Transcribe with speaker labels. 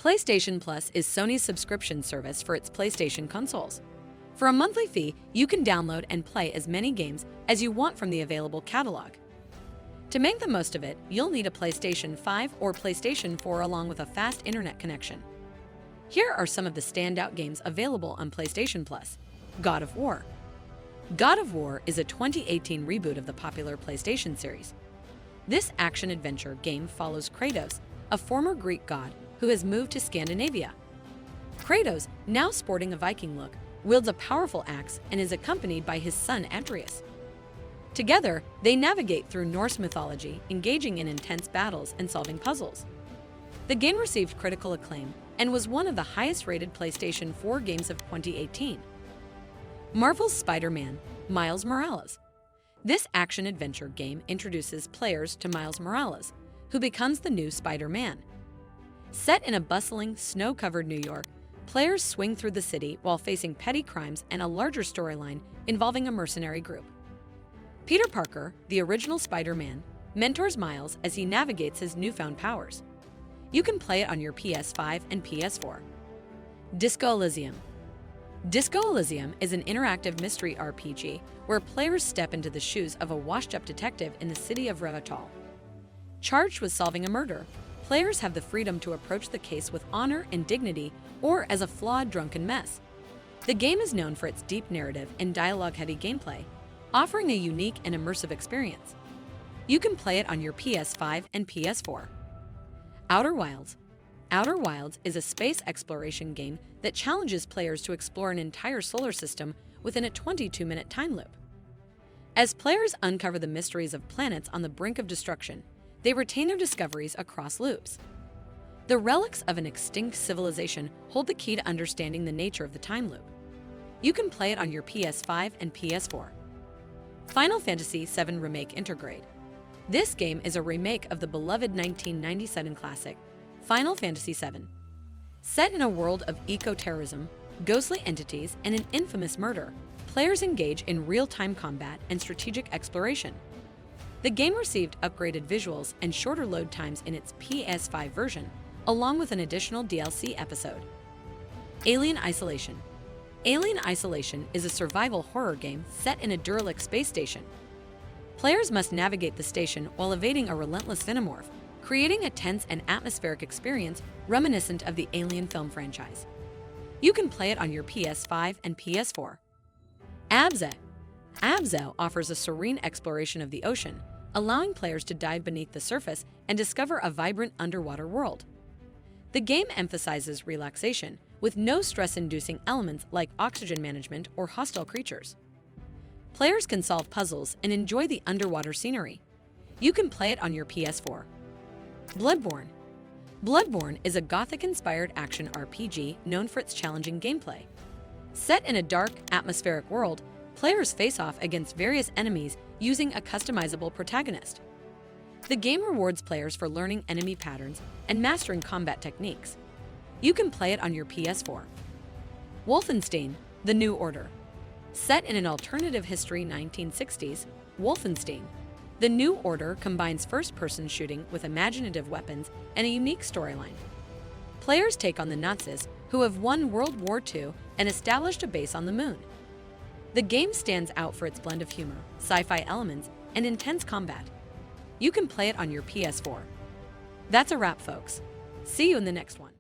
Speaker 1: PlayStation Plus is Sony's subscription service for its PlayStation consoles. For a monthly fee, you can download and play as many games as you want from the available catalog. To make the most of it, you'll need a PlayStation 5 or PlayStation 4 along with a fast internet connection. Here are some of the standout games available on PlayStation Plus. God of War. God of War is a 2018 reboot of the popular PlayStation series. This action-adventure game follows Kratos, a former Greek god who has moved to Scandinavia. Kratos, now sporting a Viking look, wields a powerful axe and is accompanied by his son Atreus. Together, they navigate through Norse mythology, engaging in intense battles and solving puzzles. The game received critical acclaim and was one of the highest-rated PlayStation 4 games of 2018. Marvel's Spider-Man, Miles Morales. This action-adventure game introduces players to Miles Morales, who becomes the new Spider-Man. Set in a bustling, snow-covered New York, players swing through the city while facing petty crimes and a larger storyline involving a mercenary group. Peter Parker, the original Spider-Man, mentors Miles as he navigates his newfound powers. You can play it on your PS5 and PS4. Disco Elysium. Disco Elysium is an interactive mystery RPG where players step into the shoes of a washed-up detective in the city of Revatal. Charged with solving a murder, players have the freedom to approach the case with honor and dignity or as a flawed, drunken mess. The game is known for its deep narrative and dialogue-heavy gameplay, offering a unique and immersive experience. You can play it on your PS5 and PS4. Outer Wilds. Outer Wilds is a space exploration game that challenges players to explore an entire solar system within a 22-minute time loop. As players uncover the mysteries of planets on the brink of destruction, they retain their discoveries across loops. The relics of an extinct civilization hold the key to understanding the nature of the time loop. You can play it on your PS5 and PS4. Final Fantasy VII Remake Intergrade. This game is a remake of the beloved 1997 classic, Final Fantasy VII. Set in a world of eco-terrorism, ghostly entities, and an infamous murder, players engage in real-time combat and strategic exploration. The game received upgraded visuals and shorter load times in its PS5 version, along with an additional DLC episode. Alien Isolation. Alien Isolation is a survival horror game set in a derelict space station. Players must navigate the station while evading a relentless xenomorph, creating a tense and atmospheric experience reminiscent of the Alien film franchise. You can play it on your PS5 and PS4. Abza. Abza offers a serene exploration of the ocean, allowing players to dive beneath the surface and discover a vibrant underwater world. The game emphasizes relaxation, with no stress-inducing elements like oxygen management or hostile creatures. Players can solve puzzles and enjoy the underwater scenery. You can play it on your PS4. Bloodborne. Bloodborne is a Gothic-inspired action RPG known for its challenging gameplay. Set in a dark, atmospheric world, players face off against various enemies using a customizable protagonist. The game rewards players for learning enemy patterns and mastering combat techniques. You can play it on your PS4. Wolfenstein The New Order. Set in an alternative history 1960s, Wolfenstein The New Order combines first-person shooting with imaginative weapons and a unique storyline. Players take on the Nazis, who have won World War II and established a base on the moon. The game stands out for its blend of humor, sci-fi elements, and intense combat. You can play it on your PS4. That's a wrap, folks. See you in the next one.